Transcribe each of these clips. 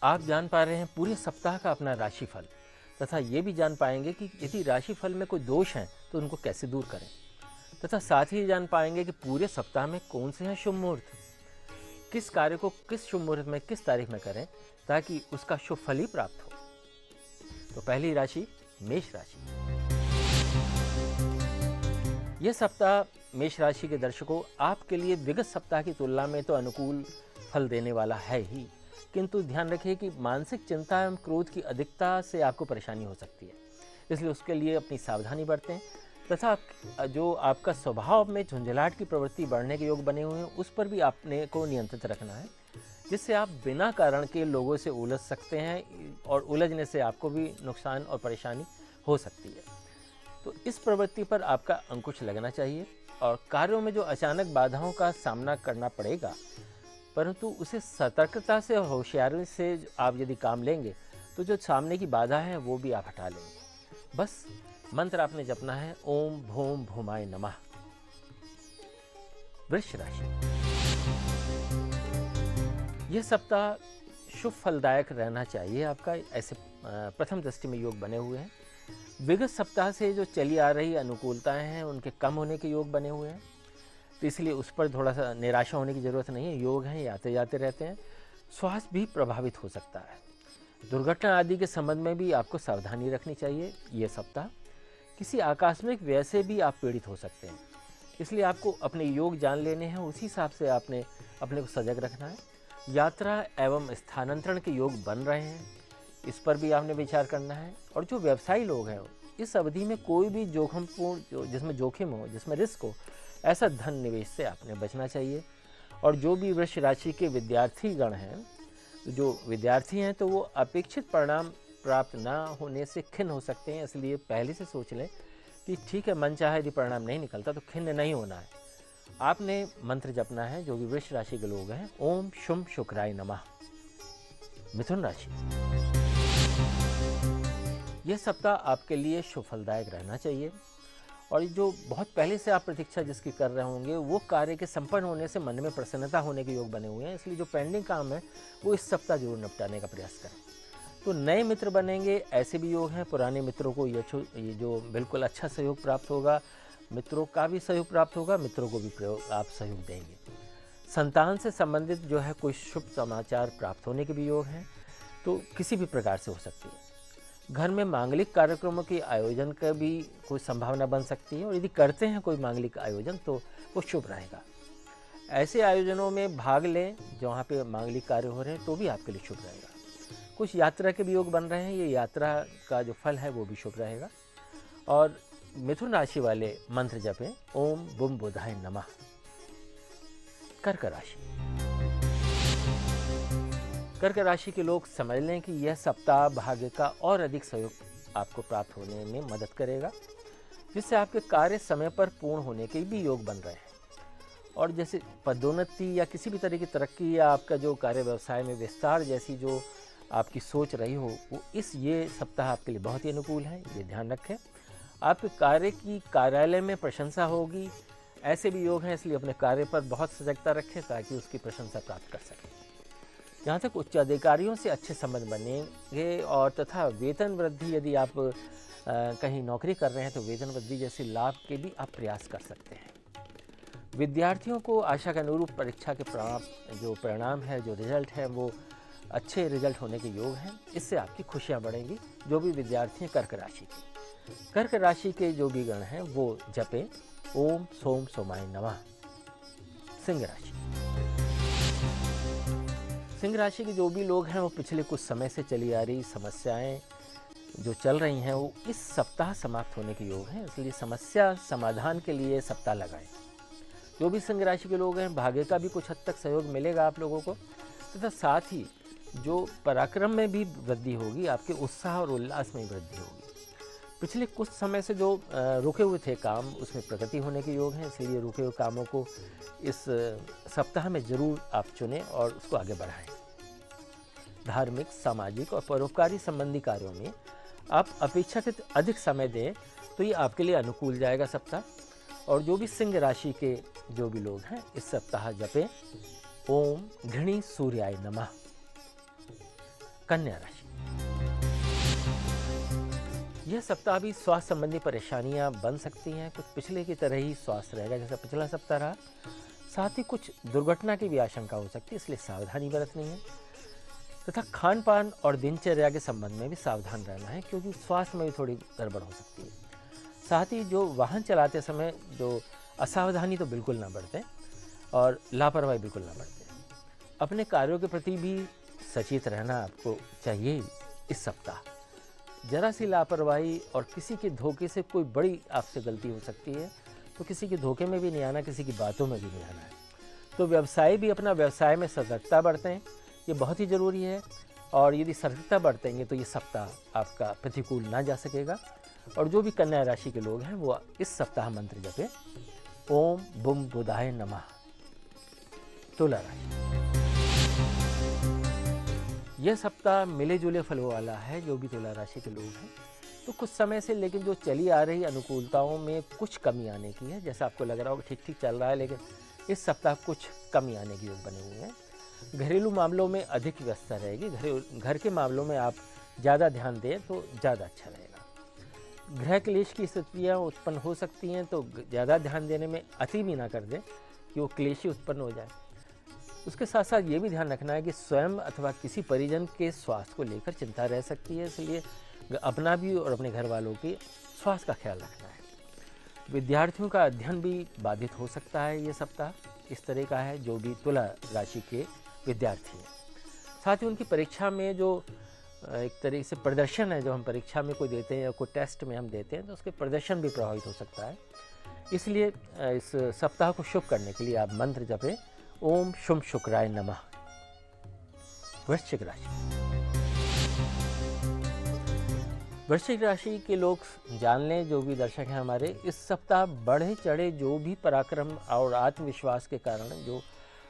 आप जान पा रहे हैं पूरे सप्ताह का अपना राशिफल, तथा ये भी जान पाएंगे कि यदि राशिफल में कोई दोष हैं तो उनको कैसे दूर करें, तथा साथ ही जान पाएंगे कि पूरे सप्ताह में कौन से हैं शुभ मुहूर्त, किस कार्य को किस शुभ मुहूर्त में किस तारीख में करें ताकि उसका शुभ फल ही प्राप्त हो। तो पहली राशि मेष राशि। यह सप्ताह मेष राशि के दर्शकों आपके लिए विगत सप्ताह की तुलना में तो अनुकूल फल देने वाला है ही, किंतु ध्यान रखिए कि मानसिक चिंता एवं क्रोध की अधिकता से आपको परेशानी हो सकती है, इसलिए उसके लिए अपनी सावधानी बरतें। तथा जो आपका स्वभाव में झुंझलाहट की प्रवृत्ति बढ़ने के योग बने हुए हैं उस पर भी आपने को नियंत्रित रखना है, जिससे आप बिना कारण के लोगों से उलझ सकते हैं और उलझने से आपको भी नुकसान और परेशानी हो सकती है। तो इस प्रवृत्ति पर आपका अंकुश लगना चाहिए और कार्यों में जो अचानक बाधाओं का सामना करना पड़ेगा, परंतु उसे सतर्कता से और होशियारी से आप यदि काम लेंगे तो जो सामने की बाधा है वो भी आप हटा लेंगे। बस मंत्र आपने जपना है ओम भूम भूमाय नमः। वृष राशि। यह सप्ताह शुभ फलदायक रहना चाहिए आपका, ऐसे प्रथम दृष्टि में योग बने हुए हैं। विगत सप्ताह से जो चली आ रही अनुकूलताएं हैं उनके कम होने के योग बने हुए हैं, तो इसलिए उस पर थोड़ा सा निराशा होने की ज़रूरत नहीं है। योग हैं, आते जाते रहते हैं। स्वास्थ्य भी प्रभावित हो सकता है, दुर्घटना आदि के संबंध में भी आपको सावधानी रखनी चाहिए। ये सप्ताह किसी आकस्मिक व्यय से भी आप पीड़ित हो सकते हैं, इसलिए आपको अपने योग जान लेने हैं, उसी हिसाब से आपने अपने को सजग रखना है। यात्रा एवं स्थानांतरण के योग बन रहे हैं, इस पर भी आपने विचार करना है। और जो व्यवसायी लोग हैं इस अवधि में कोई भी जोखिमपूर्ण जिसमें जोखिम हो, जिसमें रिस्क हो, ऐसा धन निवेश से आपने बचना चाहिए। और जो भी वृष राशि के विद्यार्थी गण हैं, जो विद्यार्थी हैं तो वो अपेक्षित परिणाम प्राप्त ना होने से खिन्न हो सकते हैं, इसलिए पहले से सोच लें कि ठीक है, मन चाहे यदि परिणाम नहीं निकलता तो खिन्न नहीं होना है। आपने मंत्र जपना है जो भी वृष राशि के लोग हैं, ओम शुम शुक्राय नमः। मिथुन राशि। यह सप्ताह आपके लिए शुभ फलदायक रहना चाहिए और जो बहुत पहले से आप प्रतीक्षा जिसकी कर रहे होंगे वो कार्य के संपन्न होने से मन में प्रसन्नता होने के योग बने हुए हैं, इसलिए जो पेंडिंग काम है वो इस सप्ताह जरूर निपटाने का प्रयास करें। तो नए मित्र बनेंगे, ऐसे भी योग हैं। पुराने मित्रों को ये जो बिल्कुल अच्छा सहयोग प्राप्त होगा, मित्रों का भी सहयोग प्राप्त होगा, मित्रों को भी आप सहयोग देंगे। संतान से संबंधित जो है कोई शुभ समाचार प्राप्त होने के भी योग हैं, तो किसी भी प्रकार से हो सकती है। घर में मांगलिक कार्यक्रमों के आयोजन का भी कोई संभावना बन सकती है और यदि करते हैं कोई मांगलिक आयोजन तो वो शुभ रहेगा। ऐसे आयोजनों में भाग लें जहाँ पे मांगलिक कार्य हो रहे हैं तो भी आपके लिए शुभ रहेगा। कुछ यात्रा के भी योग बन रहे हैं, ये यात्रा का जो फल है वो भी शुभ रहेगा। और मिथुन राशि वाले मंत्र जपें ओम बुम बुधाय नमः। कर्क राशि। कर्क राशि के लोग समझ लें कि यह सप्ताह भाग्य का और अधिक सहयोग आपको प्राप्त होने में मदद करेगा, जिससे आपके कार्य समय पर पूर्ण होने के भी योग बन रहे हैं। और जैसे पदोन्नति या किसी भी तरह की तरक्की या आपका जो कार्य व्यवसाय में विस्तार जैसी जो आपकी सोच रही हो, वो ये सप्ताह आपके लिए बहुत ही अनुकूल है, ये ध्यान रखें। आपके कार्य की कार्यालय में प्रशंसा होगी, ऐसे भी योग हैं, इसलिए अपने कार्य पर बहुत सजगता रखें ताकि उसकी प्रशंसा प्राप्त कर सकें। यहाँ तक उच्च अधिकारियों से अच्छे संबंध बनेंगे और तथा वेतन वृद्धि, यदि आप कहीं नौकरी कर रहे हैं तो वेतन वृद्धि जैसे लाभ के भी आप प्रयास कर सकते हैं। विद्यार्थियों को आशा के अनुरूप परीक्षा के जो परिणाम है, जो रिजल्ट है, वो अच्छे रिजल्ट होने के योग हैं, इससे आपकी खुशियाँ बढ़ेंगी। जो भी विद्यार्थी हैं कर्क राशि के, कर्क राशि के जो भी गण हैं वो जपें ओम सोम सोमाय नमः। सिंह राशि। सिंह राशि के जो भी लोग हैं वो पिछले कुछ समय से चली आ रही समस्याएं जो चल रही हैं वो इस सप्ताह समाप्त होने के योग हैं, इसलिए समस्या समाधान के लिए सप्ताह लगाएं। जो भी सिंह राशि के लोग हैं भाग्य का भी कुछ हद तक सहयोग मिलेगा आप लोगों को, तथा साथ ही जो पराक्रम में भी वृद्धि होगी, आपके उत्साह और उल्लास में वृद्धि होगी। पिछले कुछ समय से जो रुके हुए थे काम, उसमें प्रगति होने के योग हैं, इसलिए रुके हुए कामों को इस सप्ताह में जरूर आप चुनें और उसको आगे बढ़ाएं। धार्मिक, सामाजिक और परोपकारी संबंधी कार्यों में आप अपेक्षाकृत अधिक समय दें तो ये आपके लिए अनुकूल जाएगा सप्ताह। और जो भी सिंह राशि के जो भी लोग हैं इस सप्ताह जपें ओम घृणी सूर्याय नमः। कन्या राशि, यह सप्ताह भी स्वास्थ्य संबंधी परेशानियां बन सकती हैं। कुछ पिछले की तरह ही स्वास्थ्य रहेगा जैसा पिछला सप्ताह रहा। साथ ही कुछ दुर्घटना की भी आशंका हो सकती है, इसलिए सावधानी बरतनी है। तथा खान पान और दिनचर्या के संबंध में भी सावधान रहना है, क्योंकि स्वास्थ्य में भी थोड़ी गड़बड़ हो सकती है। साथ ही जो वाहन चलाते समय जो असावधानी तो बिल्कुल ना बरतें और लापरवाही बिल्कुल ना बरतें। अपने कार्यों के प्रति भी सचेत रहना आपको चाहिए। इस सप्ताह जरा सी लापरवाही और किसी के धोखे से कोई बड़ी आपसे गलती हो सकती है, तो किसी के धोखे में भी नहीं आना, किसी की बातों में भी नहीं आना है। तो व्यवसाय भी अपना व्यवसाय में सतर्कता बरतें, ये बहुत ही ज़रूरी है। और यदि सतर्कता बरतेंगे तो ये सप्ताह आपका प्रतिकूल ना जा सकेगा। और जो भी कन्या राशि के लोग हैं वो इस सप्ताह मंत्र जपे ओम बुम बुधाय नमः। तुला राशि, यह सप्ताह मिले जुले फलों वाला है। जो भी तुला राशि के लोग हैं तो कुछ समय से लेकिन जो चली आ रही अनुकूलताओं में कुछ कमी आने की है। जैसा आपको लग रहा होगा ठीक ठीक चल रहा है, लेकिन इस सप्ताह कुछ कमी आने के योग बने हुए हैं। घरेलू मामलों में अधिक व्यस्तता रहेगी। घर के मामलों में आप ज़्यादा ध्यान दें तो ज़्यादा अच्छा रहेगा। गृह क्लेश की स्थितियाँ उत्पन्न हो सकती हैं, तो ज़्यादा ध्यान देने में अति भी ना कर दें कि वो क्लेश ही उत्पन्न हो जाए। उसके साथ साथ ये भी ध्यान रखना है कि स्वयं अथवा किसी परिजन के स्वास्थ्य को लेकर चिंता रह सकती है, इसलिए अपना भी और अपने घर वालों के स्वास्थ्य का ख्याल रखना है। विद्यार्थियों का अध्ययन भी बाधित हो सकता है। ये सप्ताह इस तरह का है जो भी तुला राशि के विद्यार्थी हैं। साथ ही उनकी परीक्षा में जो एक तरह से प्रदर्शन है, जो हम परीक्षा में कोई देते हैं या कोई टेस्ट में हम देते हैं, तो उसके प्रदर्शन भी प्रभावित हो सकता है। इसलिए इस सप्ताह को शुभ करने के लिए आप मंत्र जपें ओम शुम शुक्राय नमः। वृश्चिक राशि, वृश्चिक राशि के लोग जान लें, जो भी दर्शक हैं हमारे, इस सप्ताह बढ़े चढ़े जो भी पराक्रम और आत्मविश्वास के कारण जो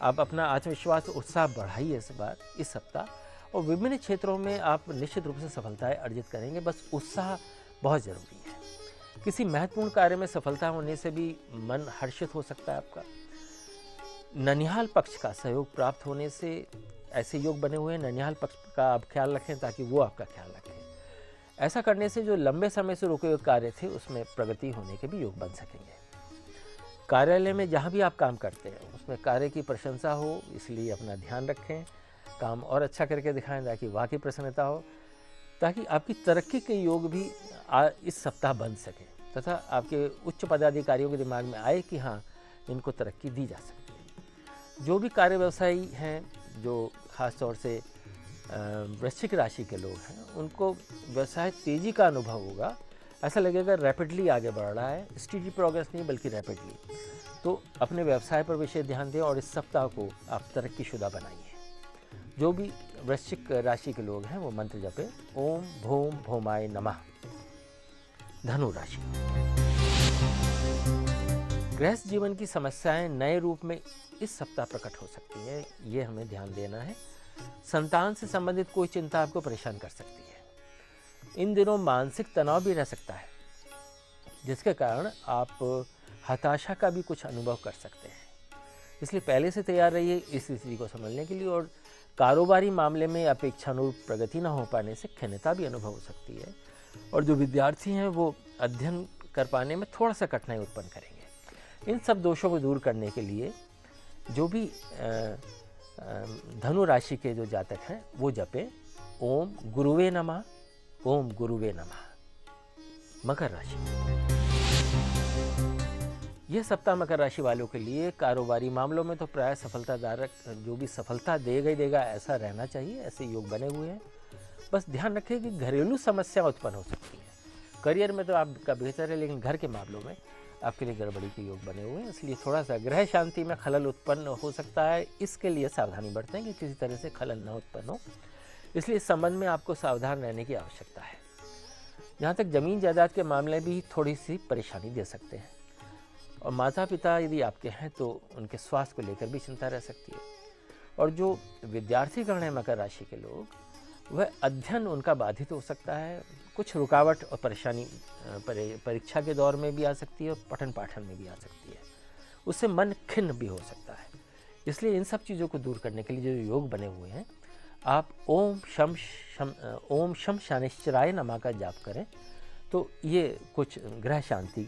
आप अपना आत्मविश्वास उत्साह बढ़ाइए इस सप्ताह, और विभिन्न क्षेत्रों में आप निश्चित रूप से सफलताएं अर्जित करेंगे। बस उत्साह बहुत ज़रूरी है। किसी महत्वपूर्ण कार्य में सफलता होने से भी मन हर्षित हो सकता है आपका। ननिहाल पक्ष का सहयोग प्राप्त होने से ऐसे योग बने हुए हैं। ननिहाल पक्ष का आप ख्याल रखें ताकि वो आपका ख्याल रखें। ऐसा करने से जो लंबे समय से रुके हुए कार्य थे उसमें प्रगति होने के भी योग बन सकेंगे। कार्यालय में जहाँ भी आप काम करते हैं उसमें कार्य की प्रशंसा हो, इसलिए अपना ध्यान रखें। काम और अच्छा करके दिखाएं ताकि वाकई प्रसन्नता हो, ताकि आपकी तरक्की के योग भी इस सप्ताह बन सके तथा आपके उच्च पदाधिकारियों के दिमाग में आए कि हाँ, इनको तरक्की दी जा सकती है। जो भी कार्य व्यवसायी हैं, जो खास तौर से वृश्चिक राशि के लोग हैं, उनको व्यवसाय तेज़ी का अनुभव होगा। ऐसा लगेगा रैपिडली आगे बढ़ रहा है, स्टीडी प्रोग्रेस नहीं बल्कि रैपिडली। तो अपने व्यवसाय पर विशेष ध्यान दें और इस सप्ताह को आप तरक्कीशुदा बनाइए। जो भी वृश्चिक राशि के लोग हैं वो मंत्र जपे ओम भूम भौमाय नमः। धनु राशि, गृहस्थ जीवन की समस्याएं नए रूप में इस सप्ताह प्रकट हो सकती हैं, ये हमें ध्यान देना है। संतान से संबंधित कोई चिंता आपको परेशान कर सकती है। इन दिनों मानसिक तनाव भी रह सकता है, जिसके कारण आप हताशा का भी कुछ अनुभव कर सकते हैं। इसलिए पहले से तैयार रहिए इस स्थिति को संभालने के लिए। और कारोबारी मामले में अपेक्षानुरूप प्रगति न हो पाने से खिन्नता भी अनुभव हो सकती है। और जो विद्यार्थी हैं वो अध्ययन कर पाने में थोड़ा सा कठिनाई उत्पन्न करेंगे। इन सब दोषों को दूर करने के लिए जो भी धनु राशि के जो जातक हैं वो जपें ओम गुरुवे नमः, ओम गुरुवे नमः। मकर राशि, यह सप्ताह मकर राशि वालों के लिए कारोबारी मामलों में तो प्राय सफलतादायक, जो भी सफलता देगा ही देगा ऐसा रहना चाहिए। ऐसे योग बने हुए हैं। बस ध्यान रखें कि घरेलू समस्या उत्पन्न हो सकती है। करियर में तो आपका बेहतर है, लेकिन घर के मामलों में आपके लिए गड़बड़ी के योग बने हुए हैं। इसलिए थोड़ा सा गृह शांति में खलल उत्पन्न हो सकता है। इसके लिए सावधानी बरतें कि किसी तरह से खलल न उत्पन्न हो। इसलिए इस संबंध में आपको सावधान रहने की आवश्यकता है। यहाँ तक जमीन जायदाद के मामले भी थोड़ी सी परेशानी दे सकते हैं। और माता पिता यदि आपके हैं तो उनके स्वास्थ्य को लेकर भी चिंता रह सकती है। और जो विद्यार्थीगण हैं मकर राशि के लोग, वह अध्ययन उनका बाधित हो सकता है। कुछ रुकावट और परेशानी परीक्षा के दौर में भी आ सकती है और पठन पाठन में भी आ सकती है। उससे मन खिन्न भी हो सकता है। इसलिए इन सब चीज़ों को दूर करने के लिए जो योग बने हुए हैं, आप ओम शम शनिश्चराय नमः का जाप करें तो ये कुछ ग्रह शांति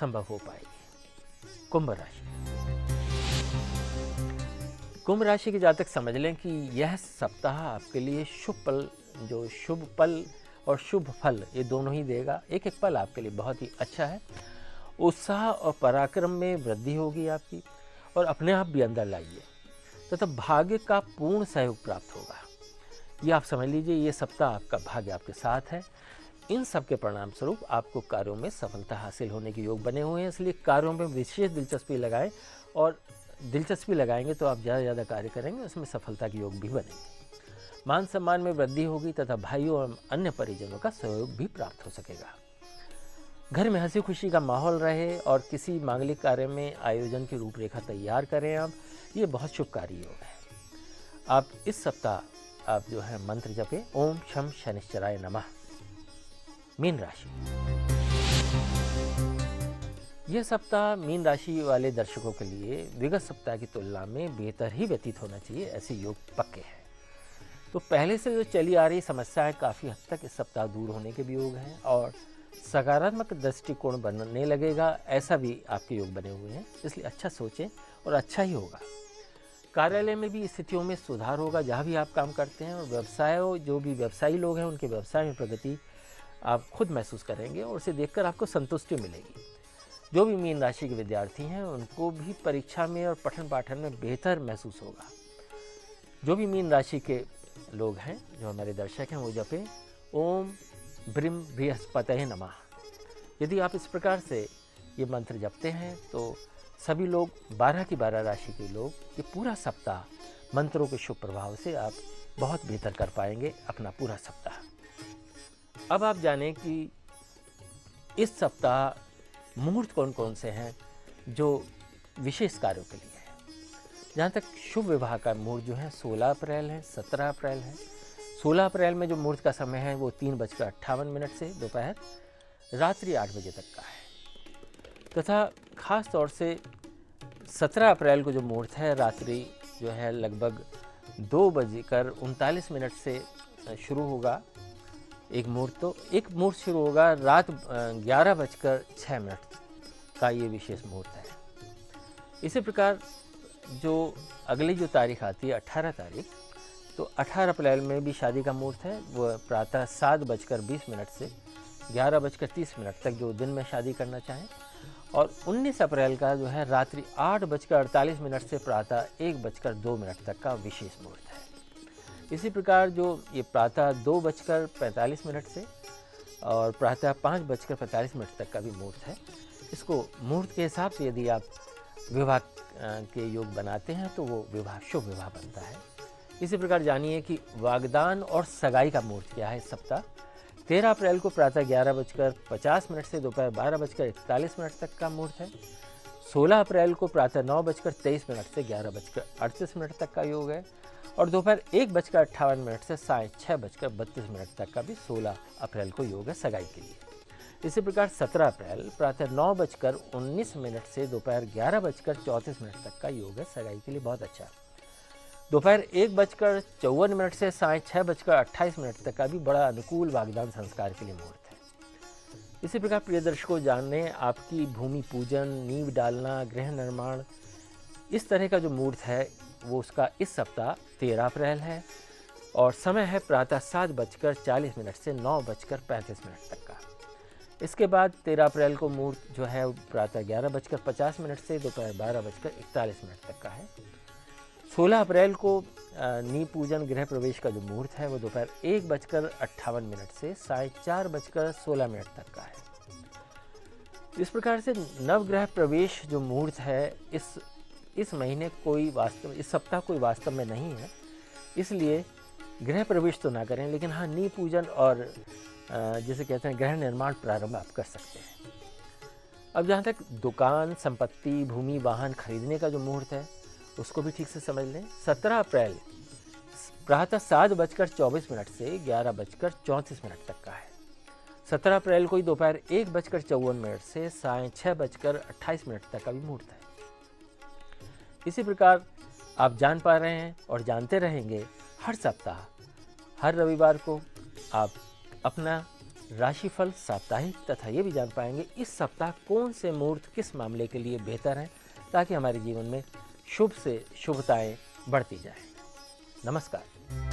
संभव हो पाएगी। कुंभ राशि। कुंभ राशि के जातक समझ लें कि यह सप्ताह आपके लिए जो शुभ पल और शुभ फल ये दोनों ही देगा। एक एक पल आपके लिए बहुत ही अच्छा है। उत्साह और पराक्रम में वृद्धि होगी आपकी, और अपने आप भी अंदर लाइए तथा भाग्य का पूर्ण सहयोग प्राप्त होगा। ये आप समझ लीजिए, ये सप्ताह आपका भाग्य आपके साथ है। इन सब के परिणाम स्वरूप आपको कार्यों में सफलता हासिल होने के योग बने हुए हैं। इसलिए कार्यों में विशेष दिलचस्पी लगाएं, और दिलचस्पी लगाएंगे तो आप ज़्यादा से ज़्यादा कार्य करेंगे, उसमें सफलता के योग भी बनेंगे। मान सम्मान में वृद्धि होगी तथा भाइयों और अन्य परिजनों का सहयोग भी प्राप्त हो सकेगा। घर में हंसी खुशी का माहौल रहे, और किसी मांगलिक कार्य में आयोजन की रूपरेखा तैयार करें आप, ये बहुत शुभकारी योग है। आप इस सप्ताह आप जो है मंत्र जपें, ओम शम शनिश्चराय नमः। मीन राशि। यह सप्ताह मीन राशि वाले दर्शकों के लिए विगत सप्ताह की तुलना में बेहतर ही व्यतीत होना चाहिए, ऐसे योग पक्के हैं। तो पहले से जो चली आ रही समस्याएं काफ़ी हद तक इस सप्ताह दूर होने के भी योग हैं, और सकारात्मक दृष्टिकोण बनने लगेगा, ऐसा भी आपके योग बने हुए हैं। इसलिए अच्छा सोचें और अच्छा ही होगा। कार्यालय में भी स्थितियों में सुधार होगा जहाँ भी आप काम करते हैं, और जो भी व्यवसायी लोग हैं उनके व्यवसाय में प्रगति आप खुद महसूस करेंगे, और उसे देखकर आपको संतुष्टि मिलेगी। जो भी मीन राशि के विद्यार्थी हैं उनको भी परीक्षा में और पठन पाठन में बेहतर महसूस होगा। जो भी मीन राशि के लोग हैं, जो हमारे दर्शक हैं, वो जपें ओम ब्रीम बृहस्पतये नमः। यदि आप इस प्रकार से ये मंत्र जपते हैं तो सभी लोग 12 की 12 राशि के लोग ये पूरा सप्ताह मंत्रों के शुभ प्रभाव से आप बहुत बेहतर कर पाएंगे अपना पूरा सप्ताह। अब आप जानें कि इस सप्ताह मुहूर्त कौन कौन से हैं जो विशेष कार्यों के लिए हैं। जहाँ तक शुभ विवाह का मुहूर्त जो है 16 अप्रैल है, 17 अप्रैल है। 16 अप्रैल में जो मुहूर्त का समय है वो 3:58 से दोपहर रात्रि 8 बजे तक का है, तथा ख़ास तौर से 17 अप्रैल को जो मुहूर्त है रात्रि जो है लगभग 2:39 से शुरू होगा। एक मुहूर्त शुरू होगा रात 11:06 का, ये विशेष मुहूर्त है। इसी प्रकार जो अगली जो तारीख आती है 18 तारीख, तो 18 अप्रैल में भी शादी का मुहूर्त है। वो प्रातः 7:20 से 11:30 तक जो दिन में शादी करना चाहें, और 19 अप्रैल का जो है रात्रि 8:48 से प्रातः 1:02 तक का विशेष मुहूर्त है। इसी प्रकार जो ये प्रातः 2:45 से और प्रातः 5:45 तक का भी मुहूर्त है। इसको मुहूर्त के हिसाब से यदि आप विवाह के योग बनाते हैं तो वो शुभ विवाह बनता है। इसी प्रकार जानिए कि वागदान और सगाई का मुहूर्त क्या है इस सप्ताह। 13 अप्रैल को प्रातः 11:50 से दोपहर 12:41 तक का मुहूर्त है। 16 अप्रैल को प्रातः 9:23 से 11:38 तक का योग है, और दोपहर 1:58 से साढ़े 6:32 तक का भी 16 अप्रैल को योग है सगाई के लिए। इसी प्रकार 17 अप्रैल प्रातः 9:19 से दोपहर 11:34 तक का योग है सगाई के लिए, बहुत अच्छा। दोपहर 1:54 से साढ़े 6:28 तक का भी बड़ा अनुकूल वागदान संस्कार के लिए मुहूर्त है। इसी प्रकार प्रिय दर्शकों, जानने आपकी भूमि पूजन, नींव डालना, गृह निर्माण, इस तरह का जो मुहूर्त है वो उसका इस सप्ताह 13 अप्रैल है, और समय है प्रातः 7:40 से 9:35 तक का। इसके बाद 13 अप्रैल को मुहूर्त जो है प्रातः 11:50 से दोपहर 12:41 तक का है। 16 अप्रैल को नींव पूजन गृह प्रवेश का जो मुहूर्त है वो दोपहर 1:58 से साढ़े 4:16 तक का है। इस प्रकार से नवग्रह प्रवेश जो मुहूर्त है इस महीने इस सप्ताह कोई वास्तव में नहीं है, इसलिए गृह प्रवेश तो ना करें, लेकिन हाँ नींव पूजन और जिसे कहते हैं गृह निर्माण प्रारंभ आप कर सकते हैं। अब जहाँ तक दुकान, संपत्ति, भूमि, वाहन खरीदने का जो मुहूर्त है उसको भी ठीक से समझ लें। 17 अप्रैल प्रातः 7:24 से 11:34 तक का है। 17 अप्रैल को ही दोपहर 1:54 से साढ़े 6:28 तक का भी मुहूर्त है। इसी प्रकार आप जान पा रहे हैं और जानते रहेंगे हर सप्ताह हर रविवार को आप अपना राशिफल साप्ताहिक तथा ये भी जान पाएंगे इस सप्ताह कौन से मुहूर्त किस मामले के लिए बेहतर हैं, ताकि हमारे जीवन में शुभ से शुभताएं बढ़ती जाएं। नमस्कार।